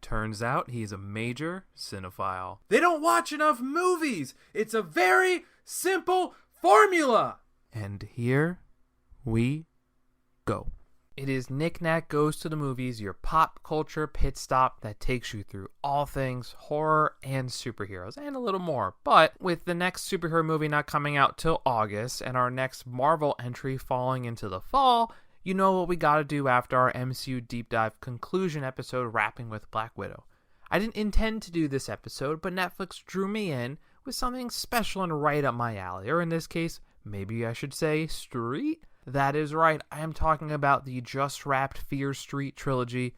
Turns out he's a major cinephile. They don't watch enough movies! It's a very simple formula! And here we go. It is Knick Knack Goes to the Movies, your pop culture pit stop that takes you through all things horror and superheroes, and a little more. But with the next superhero movie not coming out till August, and our next Marvel entry falling into the fall, you know what we gotta do after our MCU Deep Dive conclusion episode wrapping with Black Widow. I didn't intend to do this episode, but Netflix drew me in with something special and right up my alley, or in this case, maybe I should say street? That is right, I am talking about the just-wrapped Fear Street trilogy.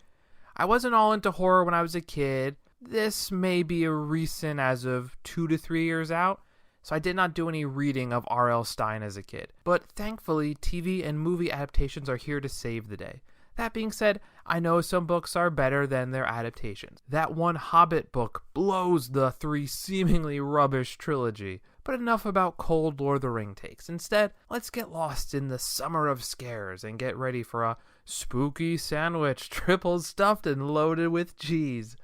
I wasn't all into horror when I was a kid. This may be a recent as of 2 to 3 years out, so I did not do any reading of R.L. Stine as a kid. But thankfully, TV and movie adaptations are here to save the day. That being said, I know some books are better than their adaptations. That one Hobbit book blows the 3 seemingly rubbish trilogy. But enough about cold Lord of the Ring takes. Instead, let's get lost in the summer of scares and get ready for a spooky sandwich, triple stuffed and loaded with cheese.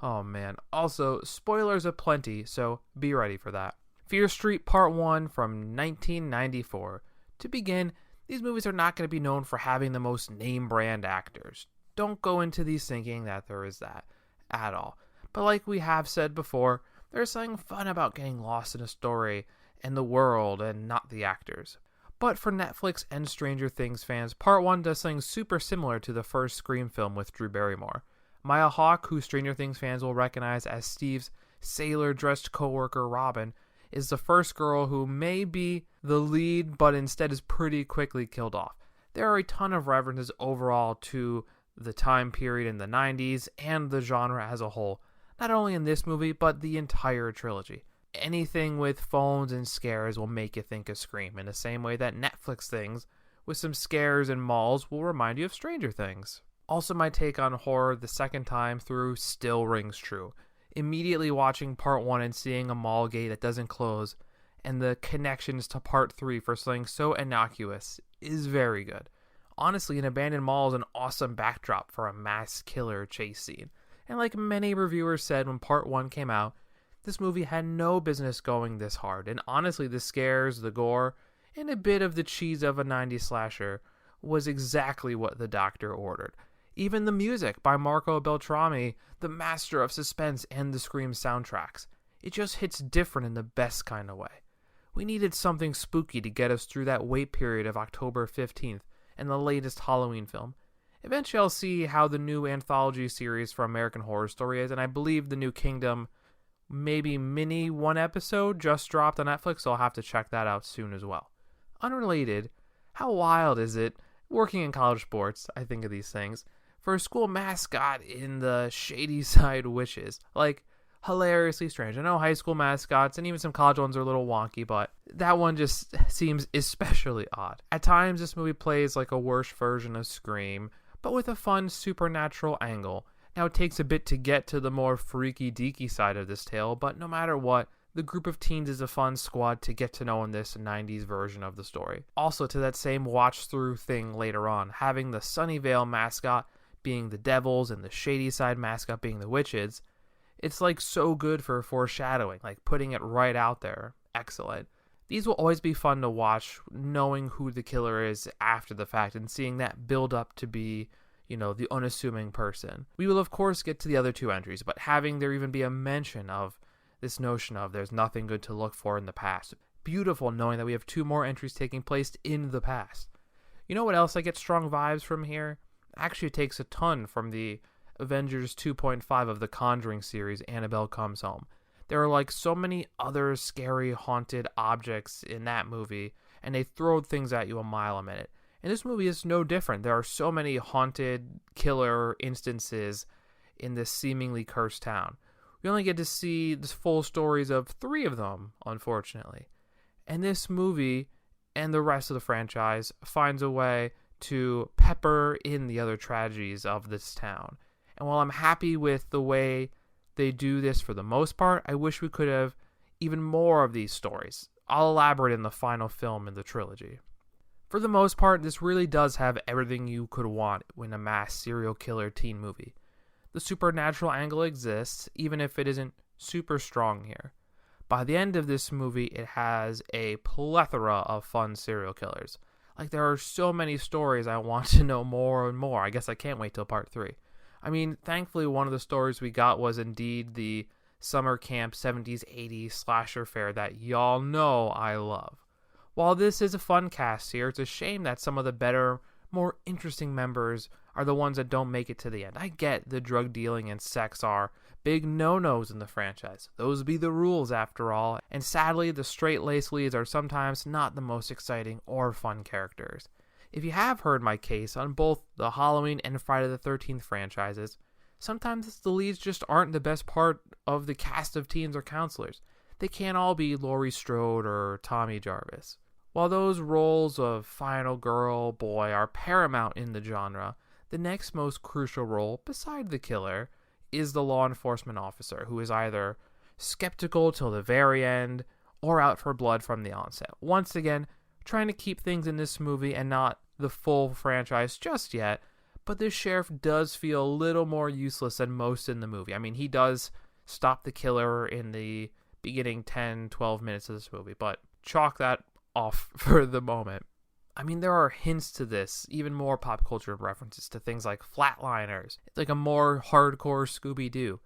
Oh man, also, spoilers aplenty, so be ready for that. Fear Street Part 1 from 1994. To begin, these movies are not going to be known for having the most name-brand actors. Don't go into these thinking that there is that at all. But like we have said before, there's something fun about getting lost in a story and the world and not the actors. But for Netflix and Stranger Things fans, Part 1 does something super similar to the first Scream film with Drew Barrymore. Maya Hawke, who Stranger Things fans will recognize as Steve's sailor-dressed coworker Robin, is the first girl who may be the lead but instead is pretty quickly killed off. There are a ton of references overall to the time period in the 90s and the genre as a whole. Not only in this movie, but the entire trilogy. Anything with phones and scares will make you think of Scream, in the same way that Netflix things with some scares and malls will remind you of Stranger Things. Also, my take on horror the second time through still rings true. Immediately watching Part 1 and seeing a mall gate that doesn't close, and the connections to Part 3 for something so innocuous is very good. Honestly, an abandoned mall is an awesome backdrop for a mass killer chase scene. And like many reviewers said when Part 1 came out, this movie had no business going this hard. And honestly, the scares, the gore, and a bit of the cheese of a 90s slasher was exactly what the doctor ordered. Even the music by Marco Beltrami, the master of suspense and the Scream soundtracks. It just hits different in the best kind of way. We needed something spooky to get us through that wait period of October 15th and the latest Halloween film. Eventually I'll see how the new anthology series for American Horror Story is, and I believe the New Kingdom, maybe mini one episode, just dropped on Netflix, so I'll have to check that out soon as well. Unrelated, how wild is it, working in college sports, I think of these things, for a school mascot in the Shady Side Witches? Like, hilariously strange. I know high school mascots and even some college ones are a little wonky, but that one just seems especially odd. At times, this movie plays like a worse version of Scream, but with a fun supernatural angle. Now, it takes a bit to get to the more freaky deaky side of this tale, but no matter what, the group of teens is a fun squad to get to know in this 90s version of the story. Also, to that same watch-through thing later on, having the Sunnyvale mascot being the devils and the Shady Side mascot being the witches, it's like so good for foreshadowing, like putting it right out there. Excellent. These will always be fun to watch, knowing who the killer is after the fact and seeing that build up to be, the unassuming person. We will of course get to the other 2 entries, but having there even be a mention of this notion of there's nothing good to look for in the past. Beautiful knowing that we have 2 more entries taking place in the past. You know what else I get strong vibes from here? Actually, it takes a ton from the Avengers 2.5 of the Conjuring series, Annabelle Comes Home. There are like so many other scary haunted objects in that movie, and they throw things at you a mile a minute. And this movie is no different. There are so many haunted killer instances in this seemingly cursed town. We only get to see the full stories of 3 of them, unfortunately. And this movie and the rest of the franchise finds a way to pepper in the other tragedies of this town. And while I'm happy with the way they do this for the most part, I wish we could have even more of these stories. I'll elaborate in the final film in the trilogy. For the most part, this really does have everything you could want in a mass serial killer teen movie. The supernatural angle exists, even if it isn't super strong here. By the end of this movie, it has a plethora of fun serial killers. Like, there are so many stories I want to know more and more. I guess I can't wait till part 3. I mean, thankfully, one of the stories we got was indeed the summer camp 70s, 80s slasher fare that y'all know I love. While this is a fun cast here, it's a shame that some of the better, more interesting members are the ones that don't make it to the end. I get the drug dealing and sex are big no-nos in the franchise. Those be the rules after all, and sadly the straight-laced leads are sometimes not the most exciting or fun characters. If you have heard my case on both the Halloween and Friday the 13th franchises, sometimes the leads just aren't the best part of the cast of teens or counselors. They can't all be Laurie Strode or Tommy Jarvis. While those roles of final girl, boy are paramount in the genre, the next most crucial role, beside the killer, is the law enforcement officer, who is either skeptical till the very end or out for blood from the onset. Once again, trying to keep things in this movie and not the full franchise just yet, but this sheriff does feel a little more useless than most in the movie. I mean, he does stop the killer in the beginning 10, 12 minutes of this movie, but chalk that off for the moment. I mean, there are hints to this, even more pop culture references to things like Flatliners. It's like a more hardcore Scooby-Doo.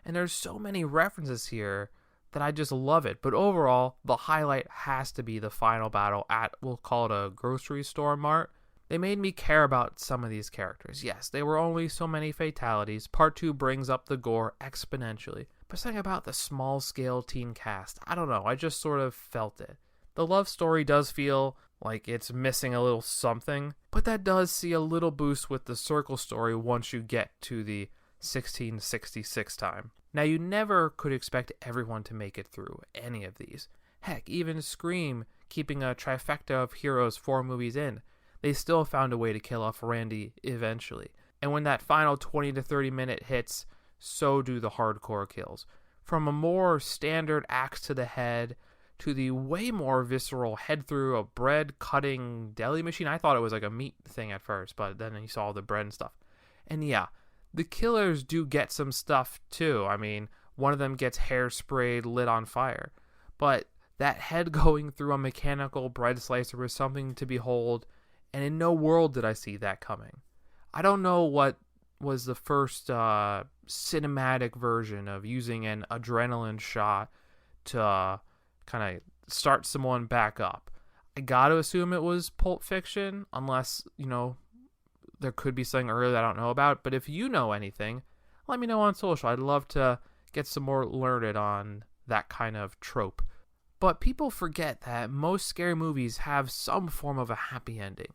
And there's so many references here that I just love it. But overall, the highlight has to be the final battle at, we'll call it a grocery store mart. They made me care about some of these characters. Yes, there were only so many fatalities. Part 2 brings up the gore exponentially. But something about the small-scale teen cast, I don't know, I just sort of felt it. The love story does feel like it's missing a little something, but that does see a little boost with the circle story once you get to the 1666 time. Now, you never could expect everyone to make it through any of these. Heck, even Scream, keeping a trifecta of heroes 4 movies in, they still found a way to kill off Randy eventually. And when that final 20 to 30 minute hits, so do the hardcore kills. From a more standard axe to the head to the way more visceral head through a bread cutting deli machine. I thought it was like a meat thing at first, but then you saw all the bread and stuff. And yeah, the killers do get some stuff too. I mean, one of them gets hairsprayed, lit on fire. But that head going through a mechanical bread slicer was something to behold, and in no world did I see that coming. I don't know what was the first cinematic version of using an adrenaline shot to kind of start someone back up. I gotta assume it was Pulp Fiction, unless, there could be something earlier that I don't know about. But if you know anything, let me know on social. I'd love to get some more learned on that kind of trope. But people forget that most scary movies have some form of a happy ending.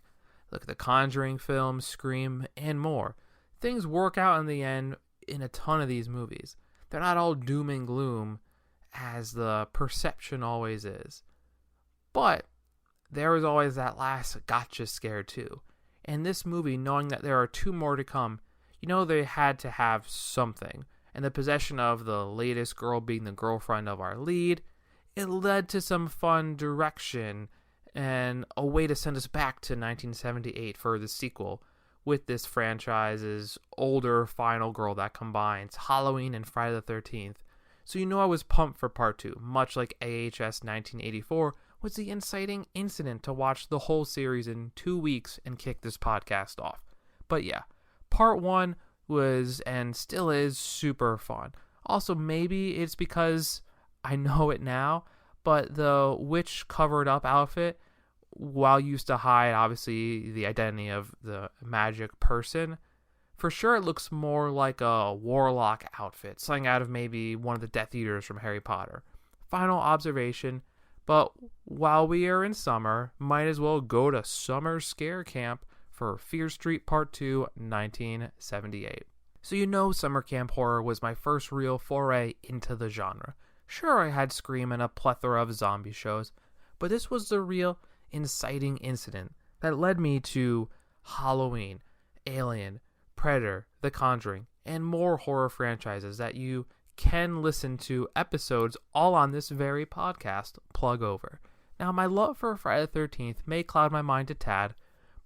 Look at the Conjuring films, Scream, and more. Things work out in the end in a ton of these movies. They're not all doom and gloom, as the perception always is. But there is always that last gotcha scare too. And this movie, knowing that there are 2 more to come, they had to have something. And the possession of the latest girl being the girlfriend of our lead, it led to some fun direction and a way to send us back to 1978 for the sequel, with this franchise's older final girl that combines Halloween and Friday the 13th. So I was pumped for part 2, much like AHS 1984 was the inciting incident to watch the whole series in 2 weeks and kick this podcast off. But yeah, part 1 was and still is super fun. Also, maybe it's because I know it now, but the witch covered up outfit, while used to hide obviously the identity of the magic person, for sure, it looks more like a warlock outfit, something out of maybe one of the Death Eaters from Harry Potter. Final observation, but while we are in summer, might as well go to Summer Scare Camp for Fear Street Part 2, 1978. So summer camp horror was my first real foray into the genre. Sure, I had Scream and a plethora of zombie shows, but this was the real inciting incident that led me to Halloween, Alien, Predator, The Conjuring, and more horror franchises that you can listen to episodes all on this very podcast plug over. Now, my love for Friday the 13th may cloud my mind a tad,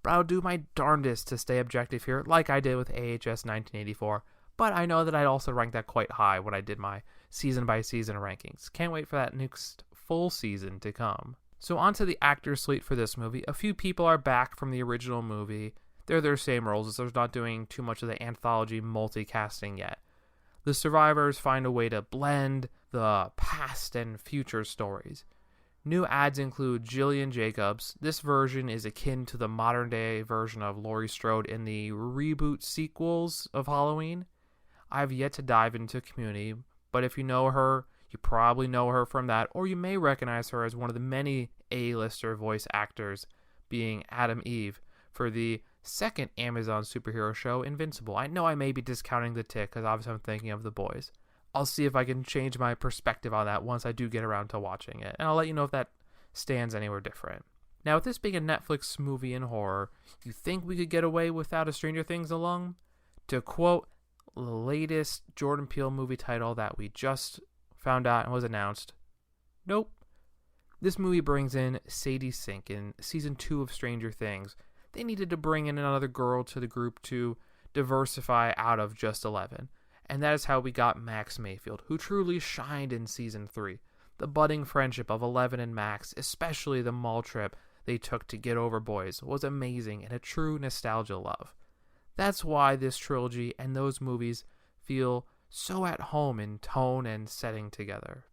but I'll do my darndest to stay objective here like I did with AHS 1984, but I know that I'd also rank that quite high when I did my season-by-season rankings. Can't wait for that next full season to come. So on to the actor slate for this movie. A few people are back from the original movie. They're their same roles, as they're not doing too much of the anthology multicasting yet. The survivors find a way to blend the past and future stories. New adds include Jillian Jacobs. This version is akin to the modern-day version of Laurie Strode in the reboot sequels of Halloween. I've yet to dive into Community, but if you know her, you probably know her from that, or you may recognize her as one of the many A-lister voice actors, being Adam Eve, for the second Amazon superhero show, Invincible. I know I may be discounting The Tick, because obviously I'm thinking of The Boys. I'll see if I can change my perspective on that once I do get around to watching it, and I'll let you know if that stands anywhere different. Now, with this being a Netflix movie in horror, you think we could get away without a Stranger Things alum? To quote the latest Jordan Peele movie title that we just found out and was announced, nope. This movie brings in Sadie Sink in season 2 of Stranger Things. They needed to bring in another girl to the group to diversify out of just 11. And that is how we got Max Mayfield, who truly shined in season 3. The budding friendship of 11 and Max, especially the mall trip they took to get over boys, was amazing and a true nostalgia love. That's why this trilogy and those movies feel so at home in tone and setting together.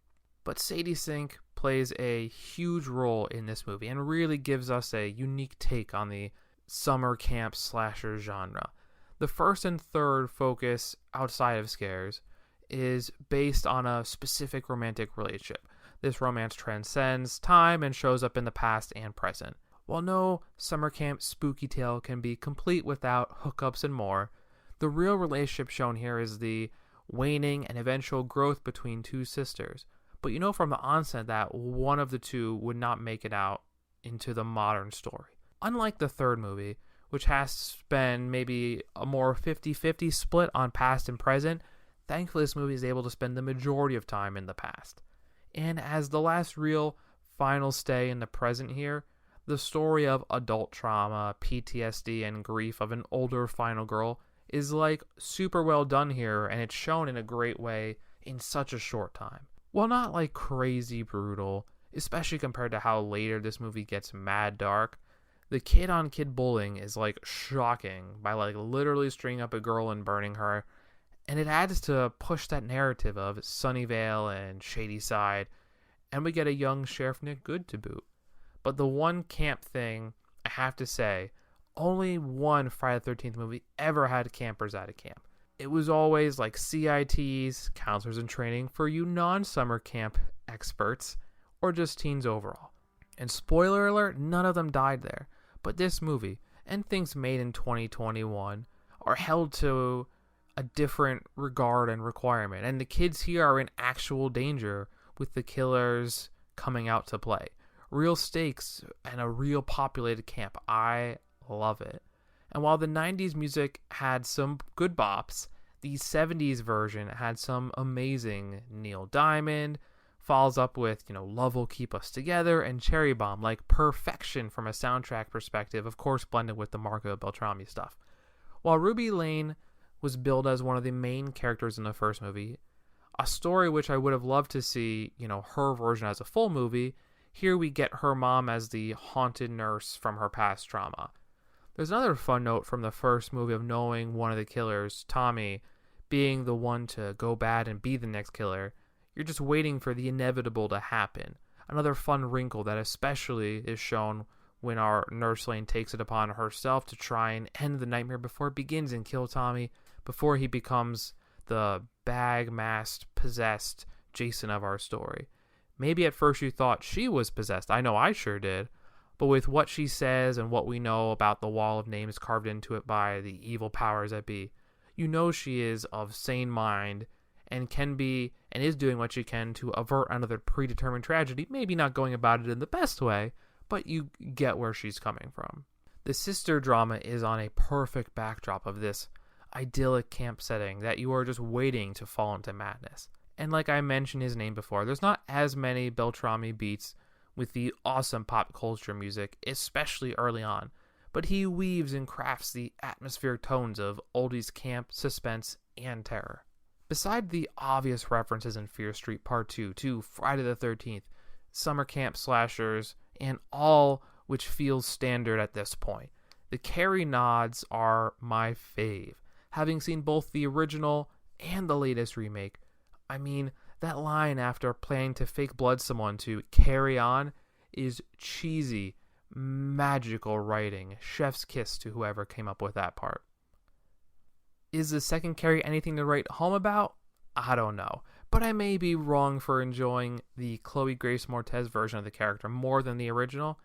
But Sadie Sink plays a huge role in this movie and really gives us a unique take on the summer camp slasher genre. The first and third focus, outside of scares, is based on a specific romantic relationship. This romance transcends time and shows up in the past and present. While no summer camp spooky tale can be complete without hookups and more, the real relationship shown here is the waning and eventual growth between two sisters. But you know from the onset that one of the two would not make it out into the modern story. Unlike the third movie, which has to spend maybe a more 50-50 split on past and present, thankfully this movie is able to spend the majority of time in the past. And as the last real final stay in the present here, the story of adult trauma, PTSD, and grief of an older final girl is like super well done here, and it's shown in a great way in such a short time. While not like crazy brutal, especially compared to how later this movie gets mad dark, the kid-on-kid bullying is like shocking by like literally stringing up a girl and burning her, and it adds to push that narrative of Sunnyvale and Shady Side, and we get a young Sheriff Nick Good to boot. But the one camp thing, I have to say, only one Friday the 13th movie ever had campers at a camp. It was always like CITs, counselors in training for you non-summer camp experts, or just teens overall. And spoiler alert, none of them died there. But this movie, and things made in 2021, are held to a different regard and requirement. And the kids here are in actual danger with the killers coming out to play. Real stakes and a real populated camp. I love it. And while the 90s music had some good bops, the 70s version had some amazing Neil Diamond, follows up with, Love Will Keep Us Together and Cherry Bomb, like perfection from a soundtrack perspective, of course blended with the Marco Beltrami stuff. While Ruby Lane was billed as one of the main characters in the first movie, a story which I would have loved to see, her version as a full movie, here we get her mom as the haunted nurse from her past trauma. There's another fun note from the first movie of knowing one of the killers, Tommy, being the one to go bad and be the next killer. You're just waiting for the inevitable to happen. Another fun wrinkle that especially is shown when our nurse Lane takes it upon herself to try and end the nightmare before it begins and kill Tommy, before he becomes the bag-masked, possessed Jason of our story. Maybe at first you thought she was possessed. I know I sure did. But with what she says and what we know about the wall of names carved into it by the evil powers that be, you know she is of sane mind and can be and is doing what she can to avert another predetermined tragedy, maybe not going about it in the best way, but you get where she's coming from. The sister drama is on a perfect backdrop of this idyllic camp setting that you are just waiting to fall into madness. And like I mentioned his name before, there's not as many Beltrami beats with the awesome pop culture music, especially early on, but he weaves and crafts the atmospheric tones of oldies camp, suspense, and terror. Beside the obvious references in Fear Street Part 2 to Friday the 13th, summer camp slashers, and all which feels standard at this point, the Carrie nods are my fave. Having seen both the original and the latest remake, I mean, that line after planning to fake blood someone to carry on is cheesy, magical writing. Chef's kiss to whoever came up with that part. Is the second Carrie anything to write home about? I don't know. But I may be wrong for enjoying the Chloe Grace Moretz version of the character more than the original.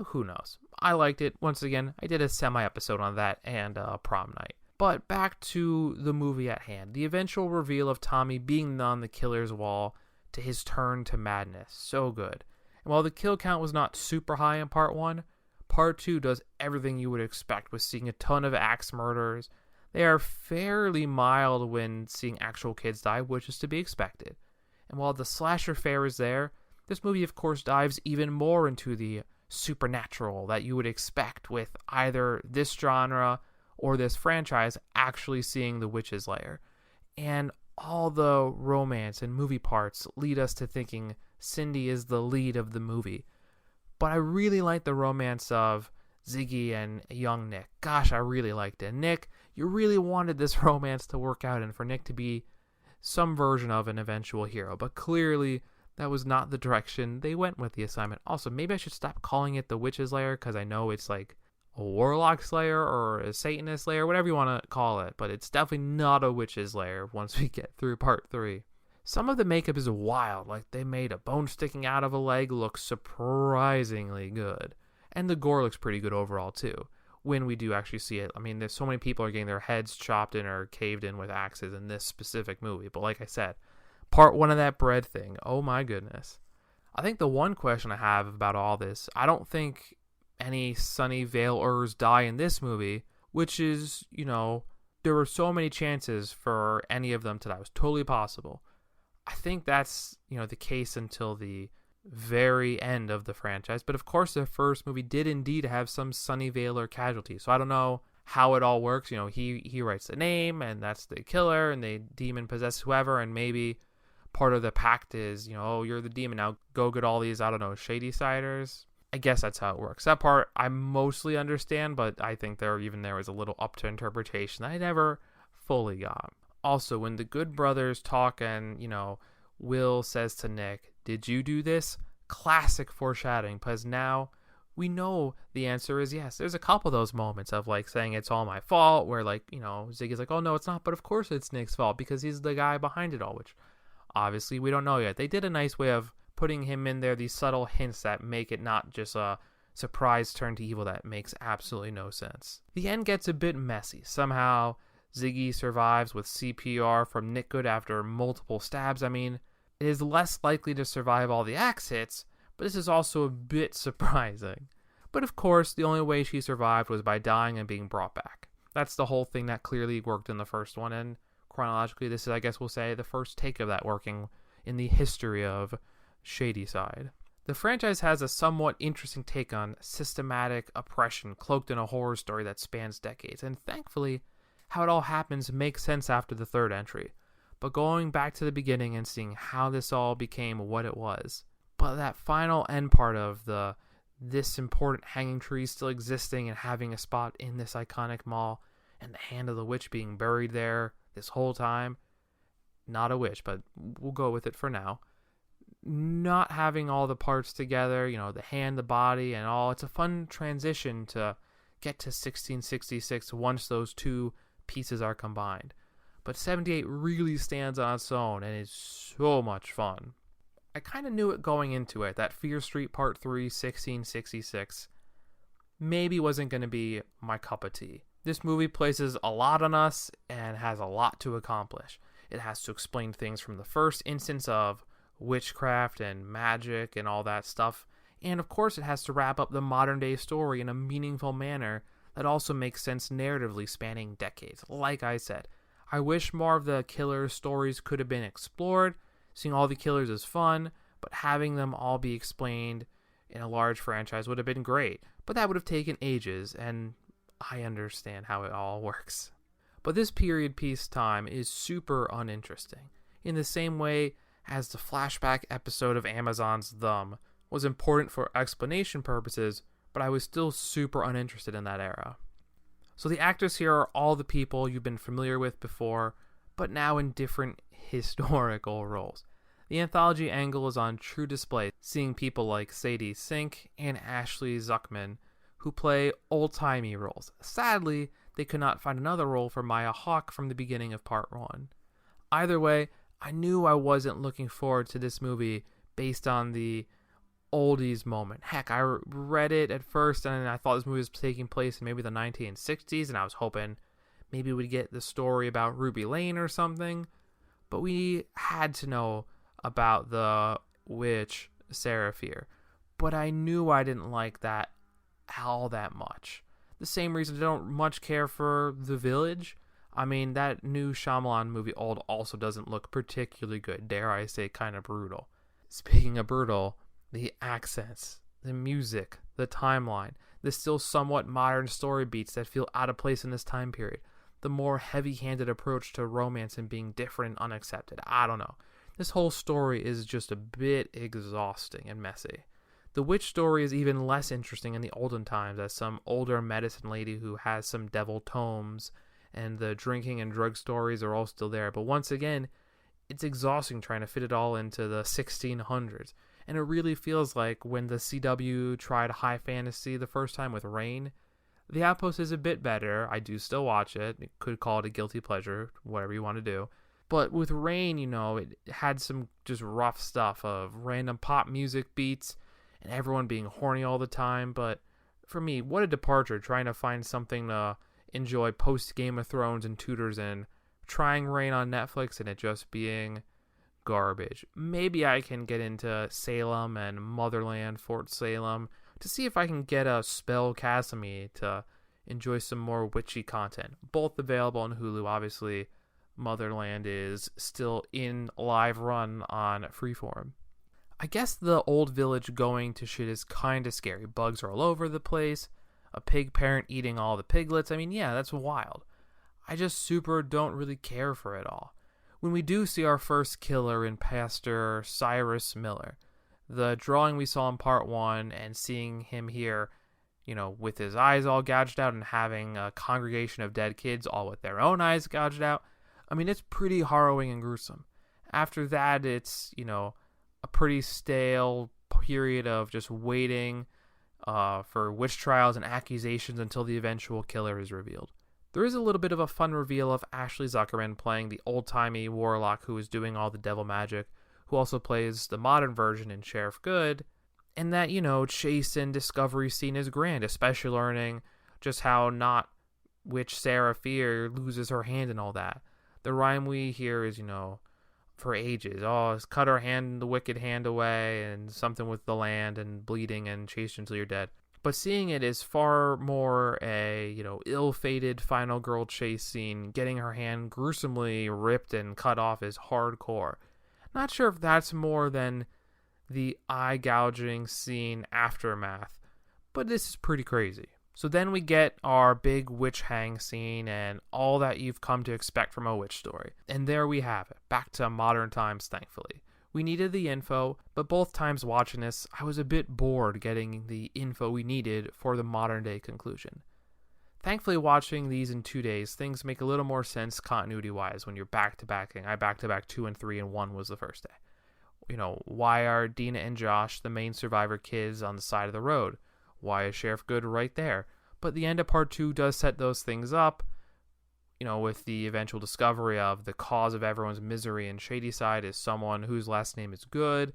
Who knows? I liked it. Once again, I did a semi-episode on that and Prom Night. But back to the movie at hand. The eventual reveal of Tommy being on the killer's wall to his turn to madness. So good. And while the kill count was not super high in Part 1, Part 2 does everything you would expect with seeing a ton of axe murders. They are fairly mild when seeing actual kids die, which is to be expected. And while the slasher fare is there, this movie of course dives even more into the supernatural that you would expect with either this genre or this franchise actually seeing the witch's lair. And all the romance and movie parts lead us to thinking Cindy is the lead of the movie. But I really like the romance of Ziggy and young Nick. Gosh, I really liked it. Nick, you really wanted this romance to work out and for Nick to be some version of an eventual hero. But clearly, that was not the direction they went with the assignment. Also, maybe I should stop calling it the Witch's Lair, because I know it's like a Warlock Slayer or a Satanist Lair, whatever you want to call it. But it's definitely not a Witch's Lair once we get through Part 3. Some of the makeup is wild, like they made a bone sticking out of a leg look surprisingly good. And the gore looks pretty good overall, too, when we do actually see it. I mean, there's so many people are getting their heads chopped in or caved in with axes in this specific movie. But like I said, Part 1 of that bread thing, oh my goodness. I think the one question I have about all this, I don't think any Sunnyvale-ers die in this movie, which is, there were so many chances for any of them to die. It was totally possible. I think that's, the case until the very end of the franchise. But of course, the first movie did indeed have some Sunnyvale casualties. So I don't know how it all works. He writes the name, and that's the killer, and they demon possess whoever, and maybe part of the pact is, oh, you're the demon, now go get all these, I don't know, shady siders. I guess that's how it works. That part I mostly understand, but I think there was a little up to interpretation that I never fully got. Also, when the good brothers talk and, Will says to Nick, did you do this? Classic foreshadowing, because now we know the answer is yes. There's a couple of those moments of saying it's all my fault, where Ziggy's like, oh no, it's not, but of course it's Nick's fault because he's the guy behind it all, which obviously we don't know yet. They did a nice way of putting him in there, these subtle hints that make it not just a surprise turn to evil that makes absolutely no sense. The end gets a bit messy. Somehow Ziggy survives with CPR from Nick Good after multiple stabs. I mean, it is less likely to survive all the axe hits, but this is also a bit surprising. But of course, the only way she survived was by dying and being brought back. That's the whole thing that clearly worked in the first one, and chronologically, this is, I guess we'll say, the first take of that working in the history of Shadyside. The franchise has a somewhat interesting take on systematic oppression cloaked in a horror story that spans decades, and thankfully, how it all happens makes sense after the third entry. But going back to the beginning and seeing how this all became what it was. But that final end part of this important hanging tree still existing and having a spot in this iconic mall, and the hand of the witch being buried there this whole time. Not a witch, but we'll go with it for now. Not having all the parts together, the hand, the body, and all. It's a fun transition to get to 1666 once those two pieces are combined. But 78 really stands on its own and is so much fun. I kind of knew it going into it, that Fear Street Part 3, 1666, maybe wasn't going to be my cup of tea. This movie places a lot on us and has a lot to accomplish. It has to explain things from the first instance of witchcraft and magic and all that stuff. And of course it has to wrap up the modern day story in a meaningful manner that also makes sense narratively spanning decades. Like I said, I wish more of the killer stories could have been explored. Seeing all the killers is fun, but having them all be explained in a large franchise would have been great. but that would have taken ages, and I understand how it all works. But this period piece time is super uninteresting, in the same way as the flashback episode of Amazon's Thumb was important for explanation purposes, but I was still super uninterested in that era. So the actors here are all the people you've been familiar with before, but now in different historical roles. The anthology angle is on true display, seeing people like Sadie Sink and Ashley Zuckman, who play old-timey roles. Sadly, they could not find another role for Maya Hawke from the beginning of part 1. Either way, I knew I wasn't looking forward to this movie based on the oldies moment. Heck, I read it at first and I thought this movie was taking place in maybe the 1960s, and I was hoping maybe we'd get the story about Ruby Lane or something, but we had to know about the witch Seraphir. But I knew I didn't like that all that much. The same reason I don't much care for The Village. I mean, that new Shyamalan movie, Old, also doesn't look particularly good. Dare I say, kind of brutal. Speaking of brutal, the accents, the music, the timeline, the still somewhat modern story beats that feel out of place in this time period, the more heavy-handed approach to romance and being different and unaccepted. I don't know. This whole story is just a bit exhausting and messy. The witch story is even less interesting in the olden times, as some older medicine lady who has some devil tomes, and the drinking and drug stories are all still there. But once again, it's exhausting trying to fit it all into the 1600s. And it really feels like when the CW tried high fantasy the first time with Rain, The Outpost is a bit better. I do still watch it. You could call it a guilty pleasure, whatever you want to do. But with Rain, it had some just rough stuff of random pop music beats and everyone being horny all the time. But for me, what a departure, trying to find something to enjoy post Game of Thrones and Tudors in, trying Rain on Netflix and it just being garbage. Maybe I can get into Salem and Motherland, Fort Salem, to see if I can get a spell cast on me to enjoy some more witchy content. Both available on Hulu. Obviously, Motherland is still in live run on Freeform. I guess the old village going to shit is kind of scary. Bugs are all over the place. A pig parent eating all the piglets. I mean, yeah, that's wild. I just super don't really care for it all. When we do see our first killer in Pastor Cyrus Miller, the drawing we saw in part 1 and seeing him here, with his eyes all gouged out and having a congregation of dead kids all with their own eyes gouged out, I mean, it's pretty harrowing and gruesome. After that, it's, a pretty stale period of just waiting for witch trials and accusations until the eventual killer is revealed. There is a little bit of a fun reveal of Ashley Zuckerman playing the old-timey warlock who is doing all the devil magic, who also plays the modern version in Sheriff Good, and that, chase and discovery scene is grand, especially learning just how not witch Seraphir loses her hand and all that. The rhyme we hear is, for ages, it's cut her hand, the wicked hand away, and something with the land and bleeding and chase until you're dead. But seeing it is far more a, ill-fated final girl chase scene. Getting her hand gruesomely ripped and cut off is hardcore. Not sure if that's more than the eye-gouging scene aftermath, but this is pretty crazy. So then we get our big witch hang scene and all that you've come to expect from a witch story. And there we have it, back to modern times, thankfully. We needed the info, but both times watching this, I was a bit bored getting the info we needed for the modern day conclusion. Thankfully, watching these in 2 days, things make a little more sense continuity-wise when you're back-to-backing. I back-to-back 2 and 3, and 1 was the first day. Why are Dina and Josh, the main survivor kids, on the side of the road? Why is Sheriff Good right there? But the end of part 2 does set those things up, with the eventual discovery of the cause of everyone's misery in Shadyside is someone whose last name is Good.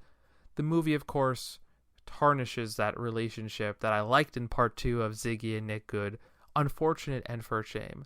The movie, of course, tarnishes that relationship that I liked in part 2 of Ziggy and Nick Good, unfortunate and for shame.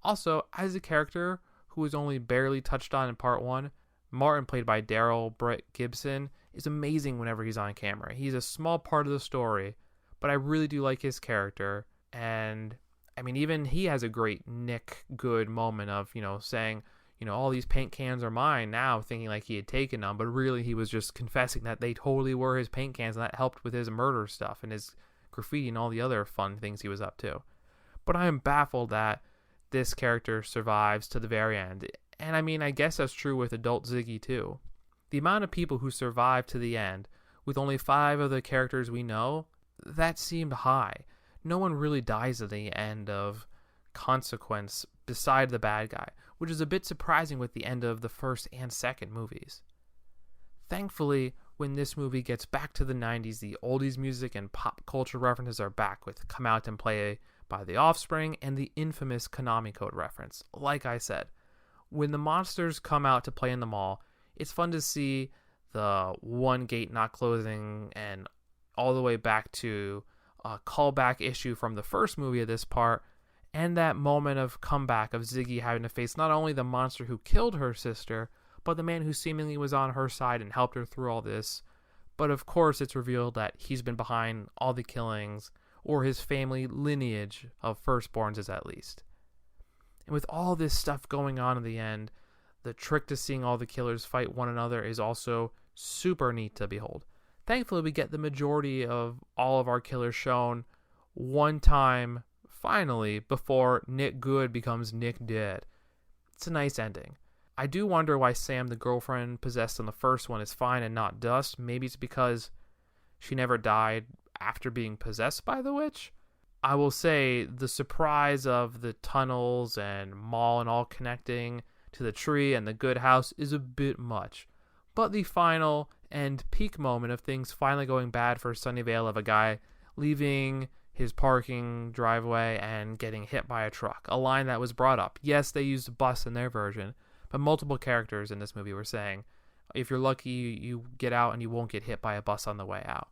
Also, as a character who was only barely touched on in part 1, Martin, played by Daryl Brett Gibson, is amazing whenever he's on camera. He's a small part of the story, but I really do like his character, and I mean, even he has a great Nick Good moment of, saying, all these paint cans are mine now, thinking like he had taken them, but really he was just confessing that they totally were his paint cans, and that helped with his murder stuff and his graffiti and all the other fun things he was up to. But I am baffled that this character survives to the very end. And I mean, I guess that's true with adult Ziggy too. The amount of people who survive to the end, with only 5 of the characters we know, that seemed high. No one really dies at the end of consequence beside the bad guy, which is a bit surprising with the end of the first and second movies. Thankfully, when this movie gets back to the 90s, the oldies music and pop culture references are back with Come Out and Play by The Offspring and the infamous Konami Code reference. Like I said, when the monsters come out to play in the mall, it's fun to see the one gate not closing and all the way back to a callback issue from the first movie of this part, and that moment of comeback of Ziggy having to face not only the monster who killed her sister, but the man who seemingly was on her side and helped her through all this. But of course it's revealed that he's been behind all the killings, or his family lineage of firstborns is at least. And with all this stuff going on in the end, the trick to seeing all the killers fight one another is also super neat to behold. Thankfully, we get the majority of all of our killers shown one time, finally, before Nick Good becomes Nick Dead. It's a nice ending. I do wonder why Sam, the girlfriend possessed in the first one, is fine and not Dust. Maybe it's because she never died after being possessed by the witch? I will say the surprise of the tunnels and mall and all connecting to the tree and the good house is a bit much. But the final and peak moment of things finally going bad for Sunnyvale, of a guy leaving his parking driveway and getting hit by a truck, a line that was brought up. Yes, they used a bus in their version, but multiple characters in this movie were saying, if you're lucky, you get out and you won't get hit by a bus on the way out.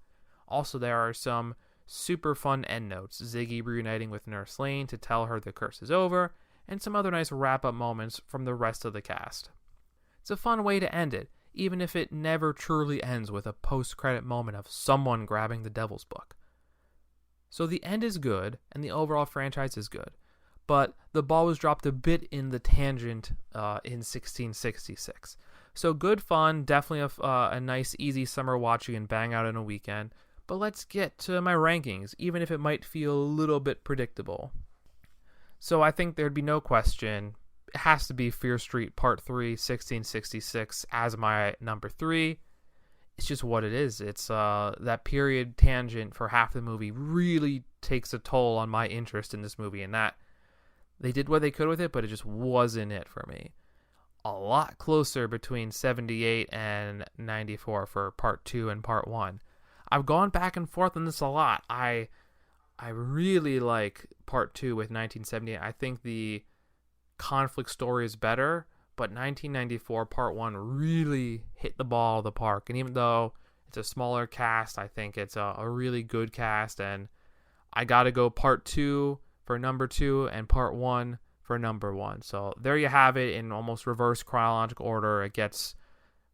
Also, there are some super fun endnotes, Ziggy reuniting with Nurse Lane to tell her the curse is over, and some other nice wrap-up moments from the rest of the cast. It's a fun way to end it, even if it never truly ends with a post-credit moment of someone grabbing the Devil's Book. So the end is good, and the overall franchise is good, but the ball was dropped a bit in the tangent in 1666. So good fun, definitely a nice easy summer watch you can bang out in a weekend. But let's get to my rankings, even if it might feel a little bit predictable. So I think there'd be no question, it has to be Fear Street Part 3, 1666 as my number 3. It's just what it is. It's that period tangent for half the movie really takes a toll on my interest in this movie, and that they did what they could with it, but it just wasn't it for me. A lot closer between 78 and 94 for Part 2 and Part 1. I've gone back and forth on this a lot. I really like Part 2 with 1978. I think the conflict story is better, but 1994 Part 1 really hit the ball of the park. And even though it's a smaller cast, I think it's a really good cast. And I got to go Part 2 for number 2 and Part 1 for number 1. So there you have it in almost reverse chronological order. It gets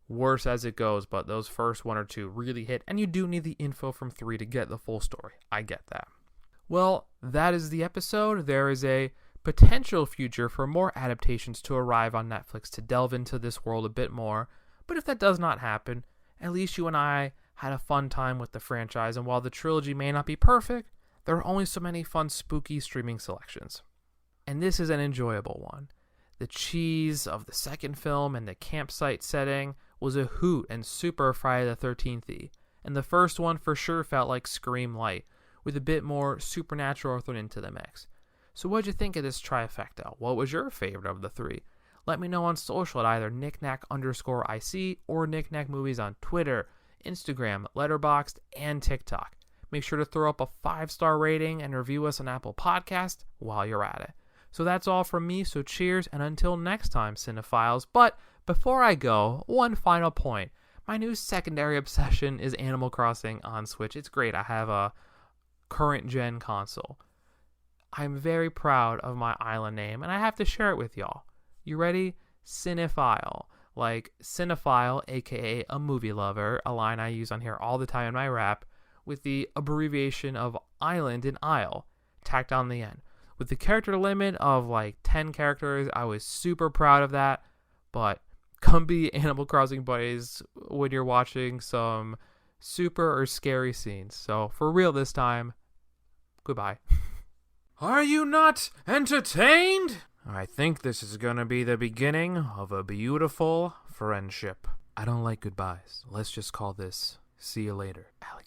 worse as it goes, but those first 1 or 2 really hit, and you do need the info from 3 to get the full story. I get that. Well, that is the episode. There is a potential future for more adaptations to arrive on Netflix to delve into this world a bit more, but if that does not happen, at least you and I had a fun time with the franchise, and while the trilogy may not be perfect, there are only so many fun spooky streaming selections. And this is an enjoyable one. The cheese of the second film and the campsite setting was a hoot and super Friday the 13th-y, and the first one for sure felt like Scream Light, with a bit more supernatural thrown into the mix. So what'd you think of this trifecta? What was your favorite of the 3? Let me know on social at either knickknack_IC or knickknackmovies on Twitter, Instagram, Letterboxd, and TikTok. Make sure to throw up a 5-star rating and review us on Apple Podcast while you're at it. So that's all from me, so cheers, and until next time, cinephiles. But before I go, one final point. My new secondary obsession is Animal Crossing on Switch. It's great. I have a current-gen console. I'm very proud of my island name, and I have to share it with y'all. You ready? Cinephile. Like cinephile, aka a movie lover, a line I use on here all the time in my rap, with the abbreviation of island and isle tacked on the end. With the character limit of like 10 characters, I was super proud of that. But come be Animal Crossing buddies when you're watching some super or scary scenes. So for real this time, Goodbye. Are you not entertained? I think this is gonna be the beginning of a beautiful friendship. I don't like goodbyes. Let's just call this see you later, alligator.